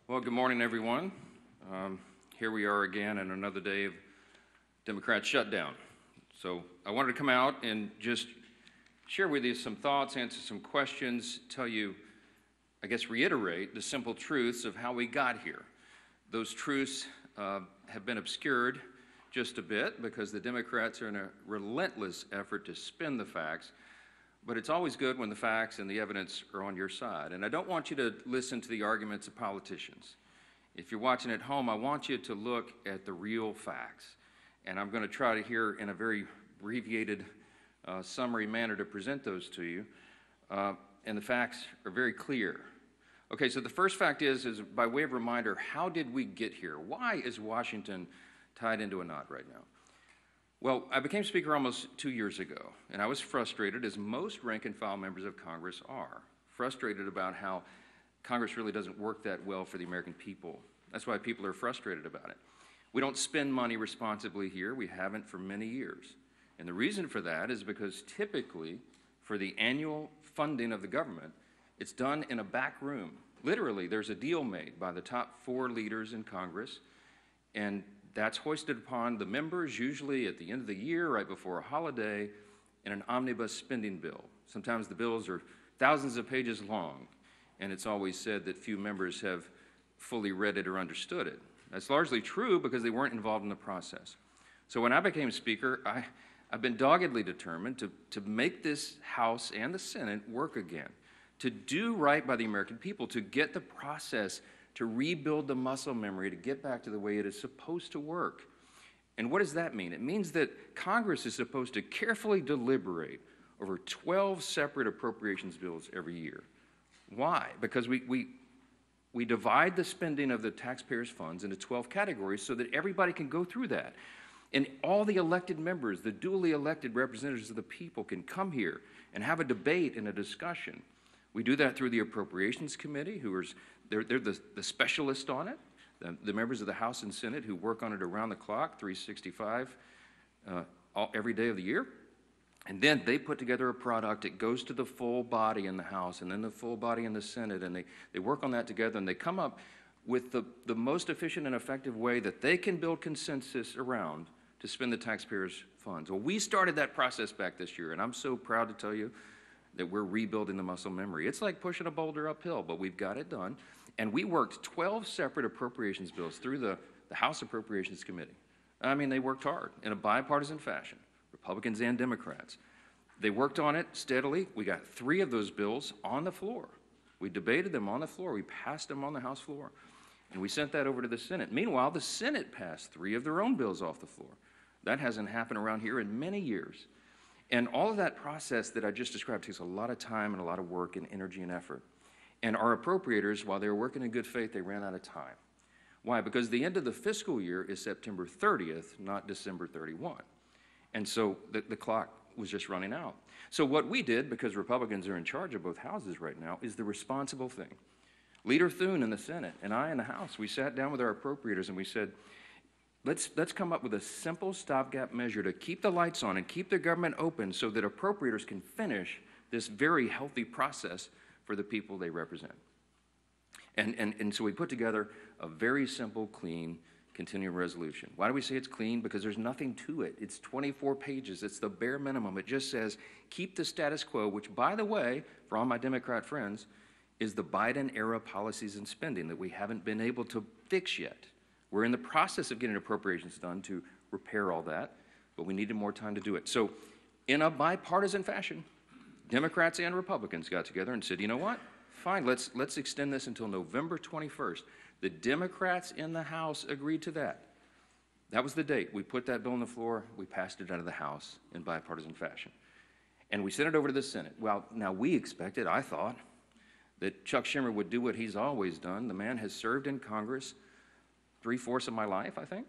Well, good morning, everyone. Here we are again in another day of Democrat shutdown. So I wanted to come out and just share with you some thoughts, answer some questions, tell you, I guess, reiterate the simple truths of how we got here. Those truths have been obscured just a bit because the Democrats are in a relentless effort to spin the facts, but it's always good when the facts and the evidence are on your side. And I don't want you to listen to the arguments of politicians. If you're watching at home, I want you to look at the real facts. And I'm going to try to here in a very abbreviated summary manner to present those to you. And the facts are very clear. Okay, so the first fact is by way of reminder, how did we get here? Why is Washington tied into a knot right now? Well, I became Speaker almost 2 years ago, and I was frustrated, as most rank-and-file members of Congress are, frustrated about how Congress really doesn't work that well for the American people. That's why people are frustrated about it. We don't spend money responsibly here. We haven't for many years. And the reason for that is because typically, for the annual funding of the government, it's done in a back room. Literally, there's a deal made by the top 4 leaders in Congress, and that's hoisted upon the members, usually at the end of the year, right before a holiday, in an omnibus spending bill. Sometimes the bills are thousands of pages long, and it's always said that few members have fully read it or understood it. That's largely true because they weren't involved in the process. So when I became Speaker, I've been doggedly determined to make this House and the Senate work again, to do right by the American people, to get the process, to rebuild the muscle memory, to get back to the way it is supposed to work. And what does that mean? It means that Congress is supposed to carefully deliberate over 12 separate appropriations bills every year. Why? Because we divide the spending of the taxpayers' funds into 12 categories so that everybody can go through that. And all the elected members, the duly elected representatives of the people, can come here and have a debate and a discussion. We do that through the Appropriations Committee, they're the specialists on it, the members of the House and Senate who work on it around the clock, 365, every day of the year. And then they put together a product. It goes to the full body in the House and then the full body in the Senate, and they work on that together, and they come up with the most efficient and effective way that they can build consensus around to spend the taxpayers' funds. Well, we started that process back this year, and I'm so proud to tell you that we're rebuilding the muscle memory. It's like pushing a boulder uphill, but we've got it done. And we worked 12 separate appropriations bills through the House Appropriations Committee. I mean, they worked hard in a bipartisan fashion, Republicans and Democrats. They worked on it steadily. We got 3 of those bills on the floor. We debated them on the floor. We passed them on the House floor. And we sent that over to the Senate. Meanwhile, the Senate passed 3 of their own bills off the floor. That hasn't happened around here in many years. And all of that process that I just described takes a lot of time and a lot of work and energy and effort. And our appropriators, while they were working in good faith, they ran out of time. Why? Because the end of the fiscal year is September 30th, not December 31. And so the clock was just running out. So what we did, because Republicans are in charge of both houses right now, is the responsible thing. Leader Thune in the Senate and I in the House, we sat down with our appropriators and we said, let's come up with a simple stopgap measure to keep the lights on and keep the government open so that appropriators can finish this very healthy process for the people they represent. And so we put together a very simple, clean, continuing resolution. Why do we say it's clean? Because there's nothing to it. It's 24 pages. It's the bare minimum. It just says, keep the status quo, which, by the way, for all my Democrat friends, is the Biden-era policies and spending that we haven't been able to fix yet. We're in the process of getting appropriations done to repair all that, but we needed more time to do it. So in a bipartisan fashion, Democrats and Republicans got together and said, you know what? Fine, let's extend this until November 21st. The Democrats in the House agreed to that. That was the date. We put that bill on the floor. We passed it out of the House in bipartisan fashion. And we sent it over to the Senate. Well, now we expected, I thought, that Chuck Schumer would do what he's always done. The man has served in Congress 3/4 of my life, I think.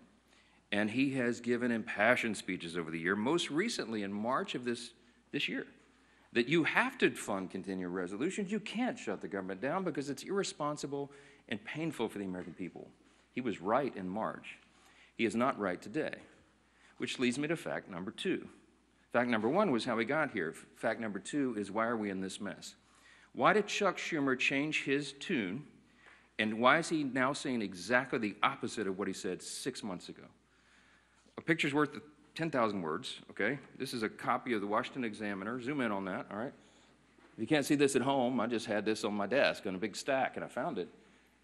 And he has given impassioned speeches over the year, most recently in March of this year, that you have to fund continuing resolutions. You can't shut the government down because it's irresponsible and painful for the American people. He was right in March. He is not right today, which leads me to fact number 2. Fact number 1 was how we got here. Fact number 2 is why are we in this mess? Why did Chuck Schumer change his tune And why is he now saying exactly the opposite of what he said 6 months ago? A picture's worth 10,000 words, okay? This is a copy of the Washington Examiner. Zoom in on that, all right? If you can't see this at home, I just had this on my desk on a big stack, and I found it.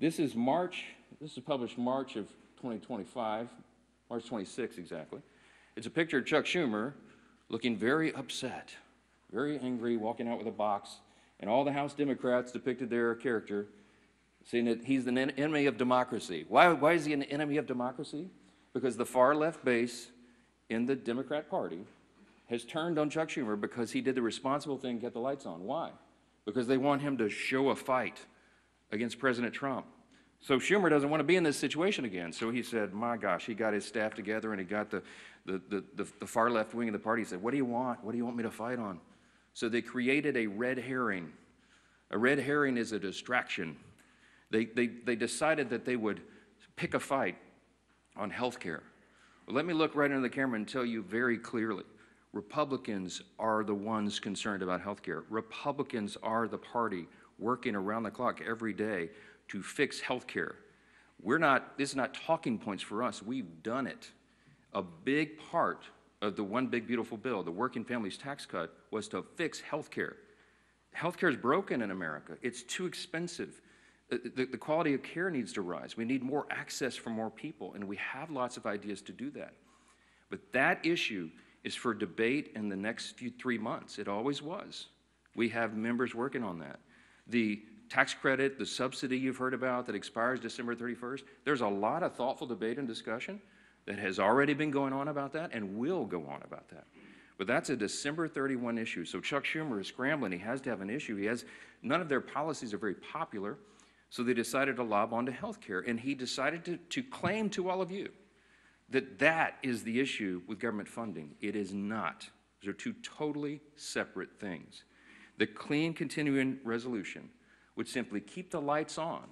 This is published March of 2025, March 26 exactly. It's a picture of Chuck Schumer looking very upset, very angry, walking out with a box, and all the House Democrats depicted their character, saying that he's an enemy of democracy. Why is he an enemy of democracy? Because the far left base in the Democrat Party has turned on Chuck Schumer because he did the responsible thing, get the lights on. Why? Because they want him to show a fight against President Trump. So Schumer doesn't want to be in this situation again. So he said, my gosh, he got his staff together and he got the far left wing of the party. He said, what do you want? What do you want me to fight on? So they created a red herring. A red herring is a distraction. They decided that they would pick a fight on health care. Well, let me look right into the camera and tell you very clearly. Republicans are the ones concerned about health care. Republicans are the party working around the clock every day to fix health care. This is not talking points for us. We've done it. A big part of the One Big Beautiful Bill, the Working Families Tax Cut, was to fix health care. Health care is broken in America. It's too expensive. The quality of care needs to rise. We need more access for more people, and we have lots of ideas to do that. But that issue is for debate in the next 3 months. It always was. We have members working on that. The tax credit, the subsidy you've heard about that expires December 31st, there's a lot of thoughtful debate and discussion that has already been going on about that and will go on about that. But that's a December 31 issue. So Chuck Schumer is scrambling. He has to have an issue. None of their policies are very popular, so they decided to lob onto health care. And he decided to claim to all of you that is the issue with government funding. It is not. Those are two totally separate things. The clean continuing resolution would simply keep the lights on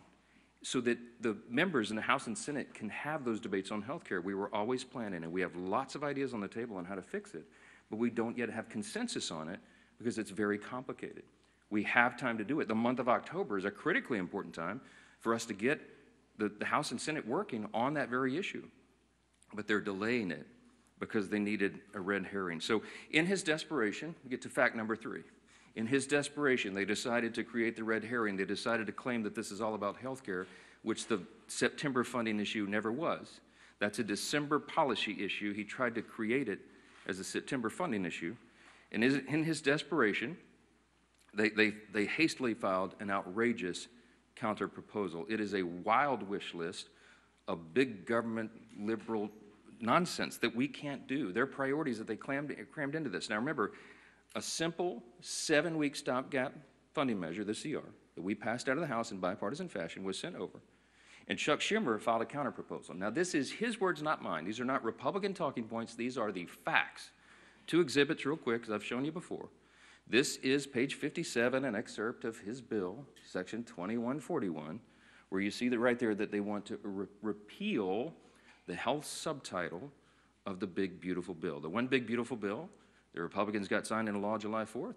so that the members in the House and Senate can have those debates on health care. We were always planning, and we have lots of ideas on the table on how to fix it, but we don't yet have consensus on it because it's very complicated. We have time to do it. The month of October is a critically important time for us to get the House and Senate working on that very issue. But they're delaying it because they needed a red herring. So in his desperation, we get to fact number 3. In his desperation, they decided to create the red herring. They decided to claim that this is all about health care, which the September funding issue never was. That's a December policy issue. He tried to create it as a September funding issue. And in his desperation, they hastily filed an outrageous counter-proposal. It is a wild wish list of big government liberal nonsense that we can't do. Their priorities that they crammed into this. Now remember, a simple 7-week stopgap funding measure, the CR, that we passed out of the House in bipartisan fashion was sent over. And Chuck Schumer filed a counterproposal. Now this is his words, not mine. These are not Republican talking points. These are the facts. 2 exhibits real quick, as I've shown you before. This is page 57, an excerpt of his bill, section 2141, where you see that right there that they want to repeal the health subtitle of the Big Beautiful Bill. The One Big Beautiful Bill, the Republicans got signed into law July 4th.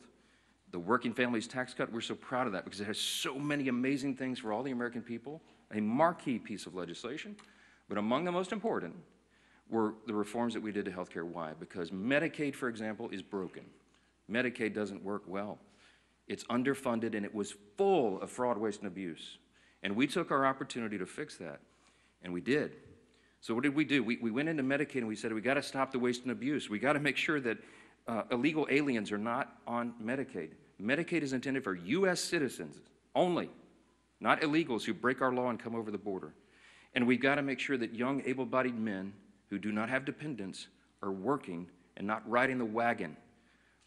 The Working Families Tax Cut, we're so proud of that because it has so many amazing things for all the American people, a marquee piece of legislation. But among the most important were the reforms that we did to health care. Why? Because Medicaid, for example, is broken. Medicaid doesn't work well. It's underfunded and it was full of fraud, waste, and abuse. And we took our opportunity to fix that, and we did. So what did we do? We went into Medicaid and we said, we got to stop the waste and abuse. We got to make sure that illegal aliens are not on Medicaid. Medicaid is intended for U.S. citizens only, not illegals who break our law and come over the border. And we've got to make sure that young, able-bodied men who do not have dependents are working and not riding the wagon.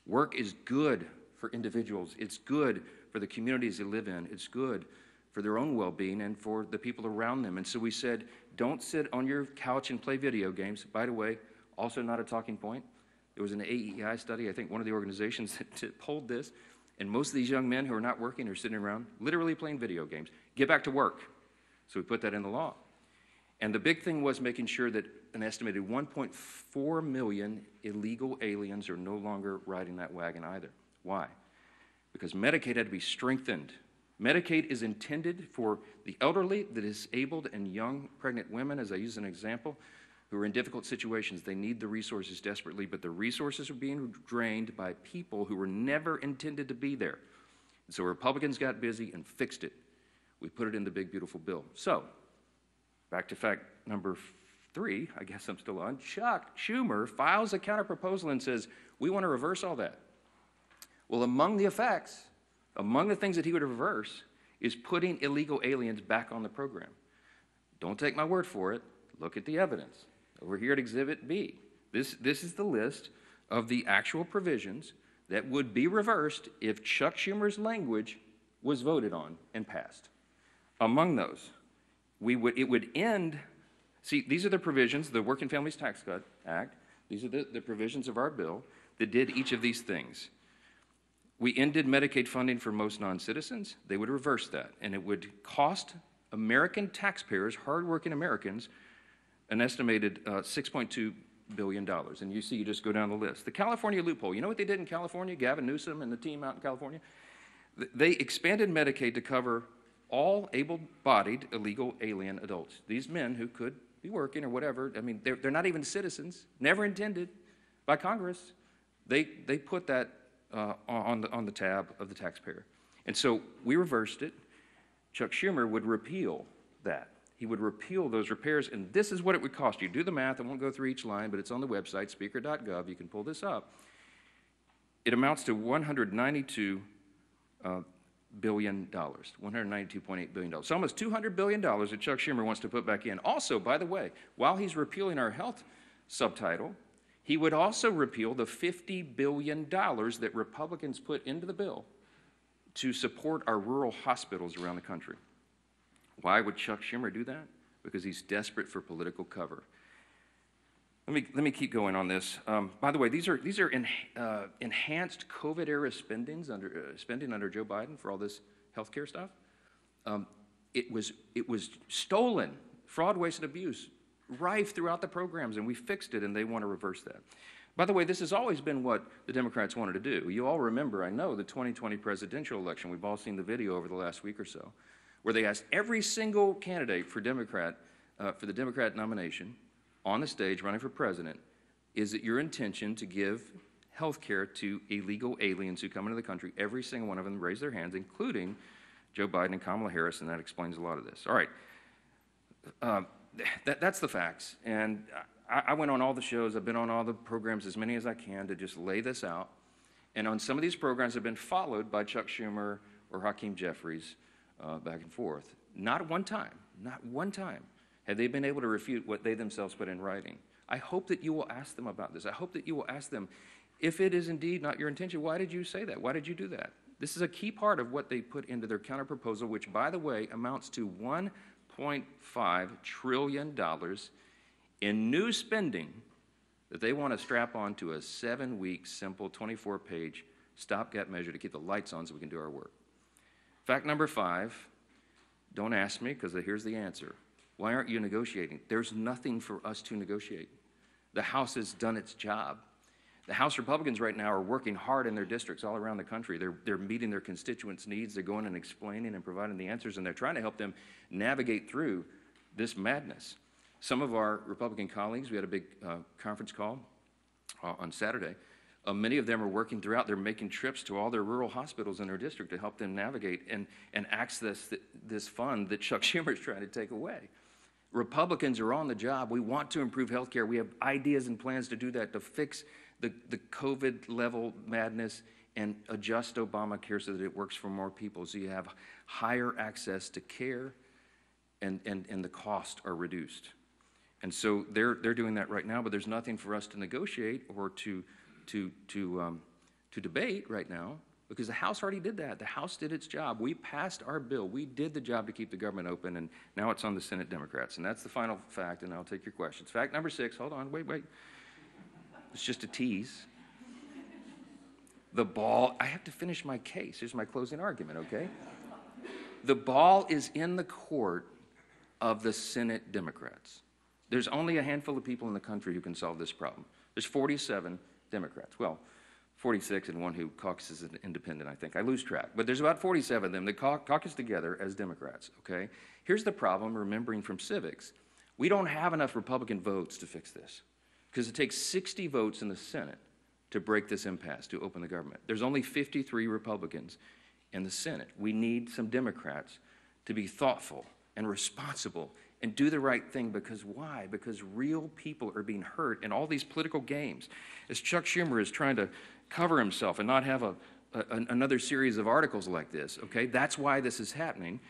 Work is good for individuals. It's good for the communities they live in. It's good for their own well-being and for the people around them. And so we said, don't sit on your couch and play video games. By the way, also not a talking point. There was an AEI study, I think one of the organizations that polled this, and most of these young men who are not working are sitting around literally playing video games. Get back to work. So we put that in the law. And the big thing was making sure that an estimated 1.4 million illegal aliens are no longer riding that wagon either. Why? Because Medicaid had to be strengthened. Medicaid is intended for the elderly, the disabled, and young pregnant women, as I use an example, who are in difficult situations. They need the resources desperately, but the resources are being drained by people who were never intended to be there. And so Republicans got busy and fixed it. We put it in the big, beautiful bill. So, back to fact number 3, I guess I'm still on. Chuck Schumer files a counterproposal and says, we want to reverse all that. Well, among the effects, among the things that he would reverse, is putting illegal aliens back on the program. Don't take my word for it. Look at the evidence. Over here at Exhibit B. This is the list of the actual provisions that would be reversed if Chuck Schumer's language was voted on and passed. Among those, it would end. See, these are the provisions, the Working Families Tax Cut Act. These are the provisions of our bill that did each of these things. We ended Medicaid funding for most non-citizens. They would reverse that, and it would cost American taxpayers, hardworking Americans, an estimated $6.2 billion. And you just go down the list. The California loophole, you know what they did in California? Gavin Newsom and the team out in California? They expanded Medicaid to cover all able-bodied illegal alien adults. These men who could be working or whatever, I mean, they're not even citizens, never intended by Congress. They put that on the tab of the taxpayer. And so we reversed it. Chuck Schumer would repeal that. He would repeal those repairs, and this is what it would cost you. Do the math. I won't go through each line, but it's on the website, speaker.gov. You can pull this up. It amounts to $192 billion, $192.8 billion. So almost $200 billion that Chuck Schumer wants to put back in. Also, by the way, while he's repealing our health subtitle, he would also repeal the $50 billion that Republicans put into the bill to support our rural hospitals around the country. Why would Chuck Schumer do that? Because he's desperate for political cover. Let me keep going on this. By the way, these are enhanced COVID-era spending under Joe Biden for all this healthcare stuff. It was stolen, fraud, waste, and abuse, rife throughout the programs, and we fixed it, and they want to reverse that. By the way, this has always been what the Democrats wanted to do. You all remember, I know, the 2020 presidential election. We've all seen the video over the last week or so, where they asked every single candidate for the Democrat nomination on the stage running for president, is it your intention to give health care to illegal aliens who come into the country? Every single one of them raised their hands, including Joe Biden and Kamala Harris, and that explains a lot of this. All right, that's the facts. And I went on all the shows. I've been on all the programs, as many as I can, to just lay this out. And on some of these programs have been followed by Chuck Schumer or Hakeem Jeffries back and forth. Not one time have they been able to refute what they themselves put in writing. I hope that you will ask them about this. I hope that you will ask them, if it is indeed not your intention, why did you say that? Why did you do that? This is a key part of what they put into their counterproposal, which, by the way, amounts to $1.5 trillion in new spending that they want to strap onto a 7-week, simple, 24-page stopgap measure to keep the lights on so we can do our work. Fact number 5, don't ask me, because here's the answer. Why aren't you negotiating? There's nothing for us to negotiate. The House has done its job. The House Republicans right now are working hard in their districts all around the country. They're meeting their constituents' needs. They're going and explaining and providing the answers, and they're trying to help them navigate through this madness. Some of our Republican colleagues, we had a big conference call on Saturday. Many of them are working throughout. They're making trips to all their rural hospitals in their district to help them navigate and access this fund that Chuck Schumer is trying to take away. Republicans are on the job. We want to improve health care. We have ideas and plans to do that, to fix the COVID level madness and adjust Obamacare so that it works for more people, so you have higher access to care and the costs are reduced. And so they're doing that right now, but there's nothing for us to negotiate or to debate right now, because the House already did that. The House did its job. We passed our bill. We did the job to keep the government open, and now it's on the Senate Democrats. And that's the final fact, and I'll take your questions. Fact number 6, hold on, wait. It's just a tease. The ball, I have to finish my case. Here's my closing argument, okay? The ball is in the court of the Senate Democrats. There's only a handful of people in the country who can solve this problem. There's 47 Democrats. Well, 46 and one who caucuses as an independent, I think. I lose track. But there's about 47 of them that caucus together as Democrats, okay? Here's the problem, remembering from civics. We don't have enough Republican votes to fix this because it takes 60 votes in the Senate to break this impasse, to open the government. There's only 53 Republicans in the Senate. We need some Democrats to be thoughtful and responsible and do the right thing, because why? Because real people are being hurt in all these political games. As Chuck Schumer is trying to cover himself and not have another series of articles like this, okay? That's why this is happening.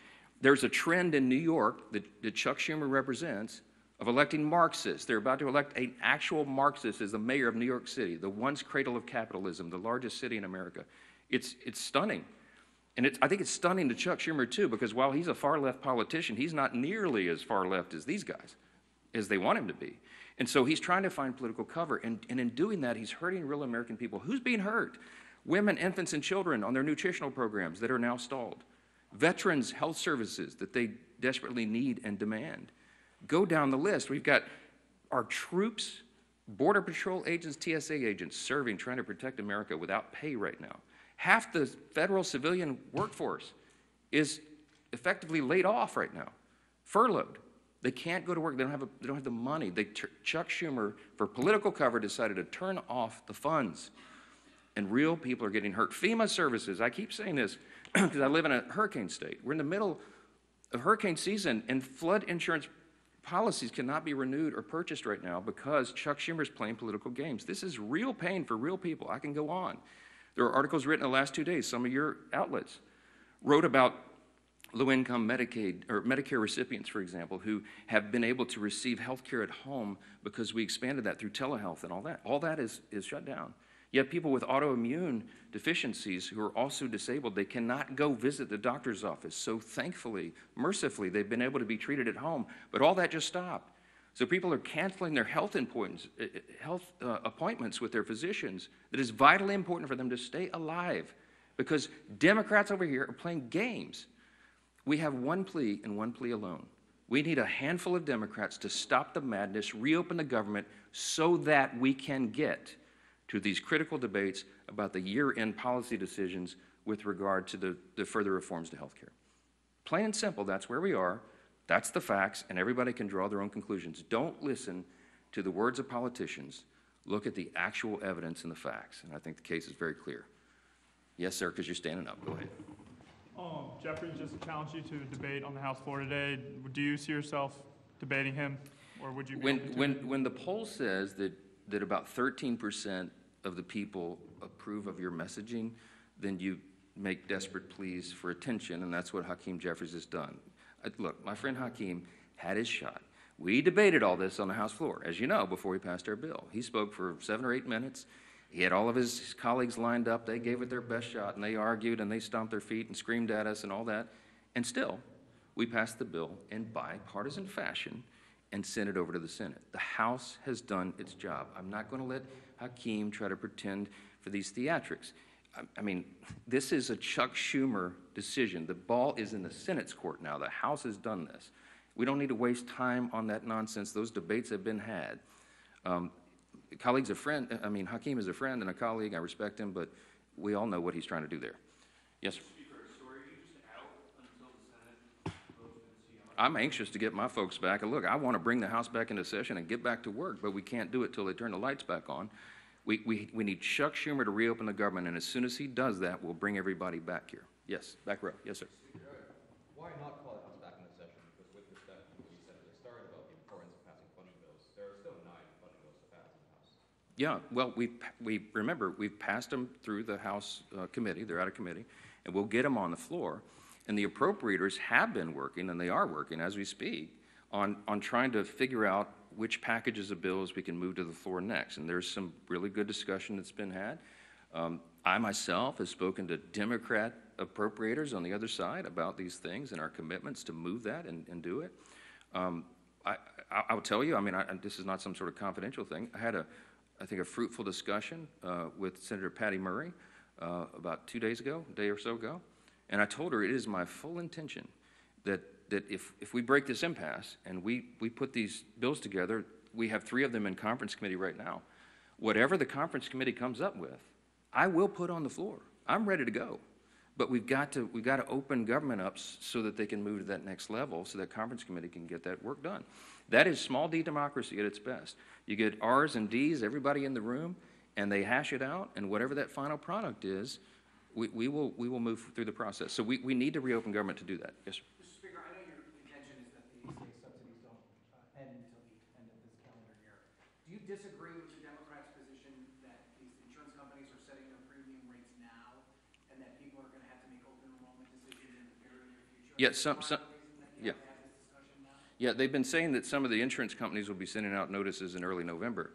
There's a trend in New York that Chuck Schumer represents of electing Marxists. They're about to elect an actual Marxist as the mayor of New York City, the once cradle of capitalism, the largest city in America. It's stunning. And I think it's stunning to Chuck Schumer, too, because while he's a far-left politician, he's not nearly as far-left as these guys, as they want him to be. And so he's trying to find political cover, and in doing that, he's hurting real American people. Who's being hurt? Women, infants, and children on their nutritional programs that are now stalled. Veterans' health services that they desperately need and demand. Go down the list. We've got our troops, Border Patrol agents, TSA agents serving, trying to protect America without pay right now. Half the federal civilian workforce is effectively laid off right now, furloughed. They can't go to work. They don't have the money. Chuck Schumer, for political cover, decided to turn off the funds, and real people are getting hurt. FEMA services. I keep saying this because I live in a hurricane state. We're in the middle of hurricane season, and flood insurance policies cannot be renewed or purchased right now because Chuck Schumer's playing political games. This is real pain for real people. I can go on. There are articles written in the last 2 days. Some of your outlets wrote about low-income Medicaid or Medicare recipients, for example, who have been able to receive health care at home because we expanded that through telehealth and all that. All that is shut down. Yet people with autoimmune deficiencies who are also disabled, they cannot go visit the doctor's office. So thankfully, mercifully, they've been able to be treated at home. But all that just stopped. So people are canceling their health appointments with their physicians that is vitally important for them to stay alive, because Democrats over here are playing games. We have one plea and one plea alone. We need a handful of Democrats to stop the madness, reopen the government, so that we can get to these critical debates about the year-end policy decisions with regard to the further reforms to health care. Plain and simple, that's where we are. That's the facts, and everybody can draw their own conclusions. Don't listen to the words of politicians. Look at the actual evidence and the facts, and I think the case is very clear. Yes, sir, because you're standing up. Go ahead. Jeffries just challenged you to debate on the House floor today. Do you see yourself debating him, or would you be when the poll says that about 13% of the people approve of your messaging, then you make desperate pleas for attention, and that's what Hakeem Jeffries has done. Look, my friend Hakeem had his shot. We debated all this on the House floor, as you know, before we passed our bill. He spoke for 7 or 8 minutes. He had all of his colleagues lined up. They gave it their best shot, and they argued, and they stomped their feet and screamed at us and all that. And still, we passed the bill in bipartisan fashion and sent it over to the Senate. The House has done its job. I'm not going to let Hakeem try to pretend for these theatrics. I mean, this is a Chuck Schumer decision. The ball is in the Senate's court now. The House has done this. We don't need to waste time on that nonsense. Those debates have been had. Hakeem is a friend and a colleague. I respect him, but we all know what he's trying to do there. Yes, sir. I'm anxious to get my folks back. And look, I want to bring the House back into session and get back to work, but we can't do it till they turn the lights back on. We need Chuck Schumer to reopen the government, and as soon as he does that, we'll bring everybody back here. Yes, back row. Yes, sir. Why not call the House back into session? Because with respect to what you said at the start about the importance of passing funding bills, there are still 9 funding bills to pass in the House. Yeah, well, we've passed them through the House committee. They're out of committee, and we'll get them on the floor. And the appropriators have been working, and they are working as we speak, on trying to figure out which packages of bills we can move to the floor next. And there's some really good discussion that's been had. I myself have spoken to Democrat appropriators on the other side about these things and our commitments to move that and do it. I'll tell you, this is not some sort of confidential thing. I had I think a fruitful discussion with Senator Patty Murray about 2 days ago, a day or so ago. And I told her it is my full intention that if we break this impasse and we put these bills together, we have 3 of them in conference committee right now. Whatever the conference committee comes up with, I will put on the floor. I'm ready to go. But we've got to open government up so that they can move to that next level, so that conference committee can get that work done. That is small d democracy at its best. You get R's and D's, everybody in the room, and they hash it out, and whatever that final product is, we will move through the process. So we need to reopen government to do that. Yes, sir. Mr. Speaker, I know your intention is that the ACA subsidies don't end until the end of this calendar year. Do you disagree with the Democrats' position that these insurance companies are setting their premium rates now, and that people are going to have to make open enrollment decisions in the very near future? Yeah, yeah. Yeah, they've been saying that some of the insurance companies will be sending out notices in early November.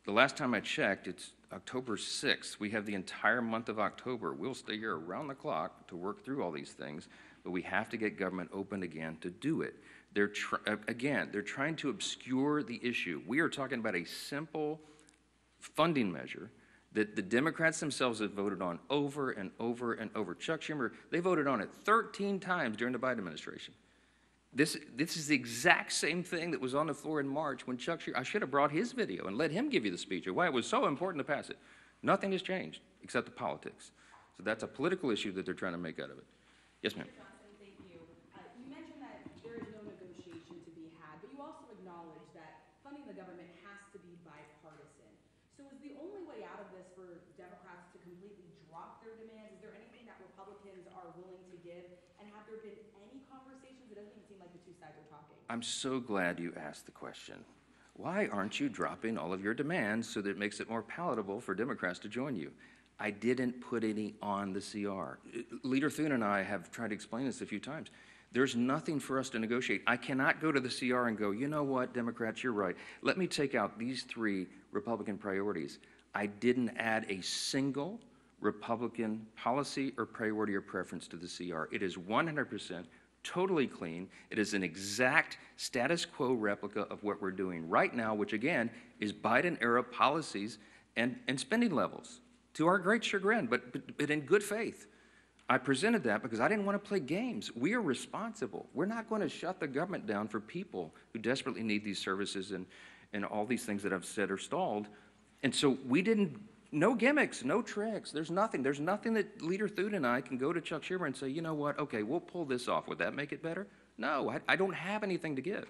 The last time I checked, it's October 6th. We have the entire month of October. We'll stay here around the clock to work through all these things, but we have to get government open again to do it. They're trying to obscure the issue. We are talking about a simple funding measure that the Democrats themselves have voted on over and over and over. Chuck Schumer, they voted on it 13 times during the Biden administration. This is the exact same thing that was on the floor in March when Chuck Schumer, I should have brought his video and let him give you the speech of why it was so important to pass it. Nothing has changed except the politics. So that's a political issue that they're trying to make out of it. Yes, ma'am. Johnson, thank you. You mentioned that there is no negotiation to be had, but you also acknowledge that funding the government has to be bipartisan. So is the only way out of this for Democrats to completely drop their demands? Is there anything that Republicans are willing to give? And have there been any conversations? It doesn't even seem like the two sides are talking. I'm so glad you asked the question. Why aren't you dropping all of your demands so that it makes it more palatable for Democrats to join you? I didn't put any on the CR. Leader Thune and I have tried to explain this a few times. There's nothing for us to negotiate. I cannot go to the CR and go, you know what, Democrats, you're right. Let me take out these 3 Republican priorities. I didn't add a single Republican policy or priority or preference to the CR. It is 100% totally clean. It is an exact status quo replica of what we're doing right now, which again is Biden-era policies and spending levels, to our great chagrin, but in good faith. I presented that because I didn't want to play games. We are responsible. We're not going to shut the government down for people who desperately need these services and all these things that I've said are stalled. And so we didn't, no gimmicks, no tricks. There's nothing that Leader Thune and I can go to Chuck Schumer and say, you know what, okay, we'll pull this off. Would that make it better? No, I don't have anything to give.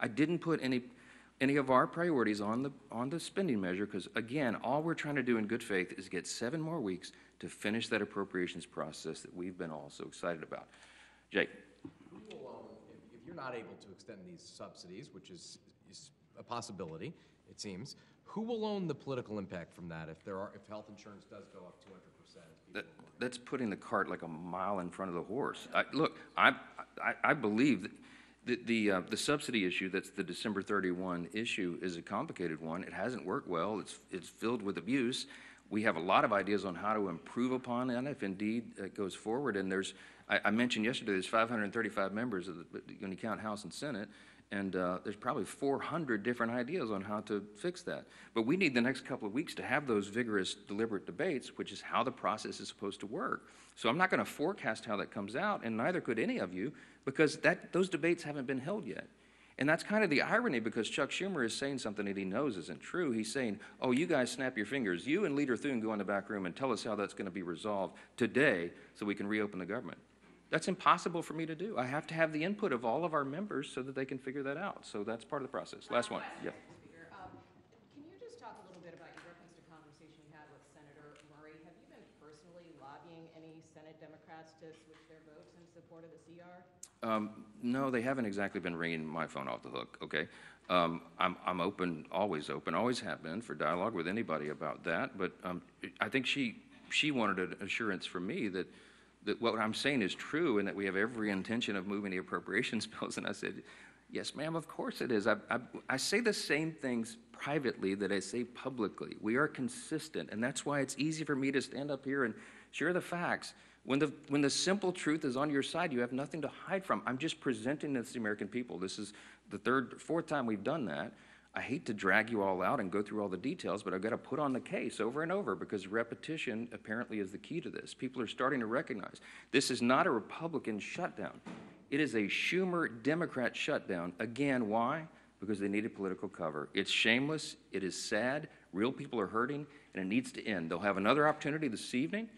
I didn't put any of our priorities on the spending measure because, again, all we're trying to do in good faith is get 7 more weeks to finish that appropriations process that we've been all so excited about. Jake. Who will, if you're not able to extend these subsidies, which is a possibility, it seems, who will own the political impact from that if health insurance does go up 200%? That's putting the cart like a mile in front of the horse. Look, I believe that the subsidy issue, that's the December 31 issue, is a complicated one. It hasn't worked well. It's filled with abuse. We have a lot of ideas on how to improve upon that if indeed it goes forward. And I mentioned yesterday, there's 535 members when you count House and Senate, and there's probably 400 different ideas on how to fix that. But we need the next couple of weeks to have those vigorous, deliberate debates, which is how the process is supposed to work. So I'm not going to forecast how that comes out, and neither could any of you, because those debates haven't been held yet. And that's kind of the irony, because Chuck Schumer is saying something that he knows isn't true. He's saying, oh, you guys snap your fingers. You and Leader Thune go in the back room and tell us how that's going to be resolved today so we can reopen the government. That's impossible for me to do. I have to have the input of all of our members so that they can figure that out. So that's part of the process. Last one. Yeah. Speaker, can you just talk a little bit about your reference to a conversation you had with Senator Murray? Have you been personally lobbying any Senate Democrats to switch their votes in support of the CR? No, they haven't exactly been ringing my phone off the hook, okay? I'm open, always have been for dialogue with anybody about that, but I think she wanted an assurance from me that what I'm saying is true and that we have every intention of moving the appropriations bills, and I said, yes, ma'am, of course it is. I say the same things privately that I say publicly. We are consistent, and that's why it's easy for me to stand up here and share the facts. When the simple truth is on your side, you have nothing to hide from. I'm just presenting this to the American people. This is the fourth time we've done that. I hate to drag you all out and go through all the details, but I've got to put on the case over and over because repetition apparently is the key to this. People are starting to recognize this is not a Republican shutdown. It is a Schumer Democrat shutdown. Again, why? because they needed political cover. It's shameless, it is sad, real people are hurting, and it needs to end. They'll have another opportunity this evening,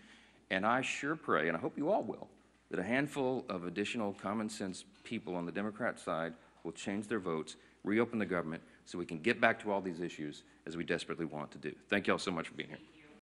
and I sure pray, and I hope you all will, that a handful of additional common sense people on the Democrat side will change their votes, reopen the government, so we can get back to all these issues as we desperately want to do. Thank you all so much for being here.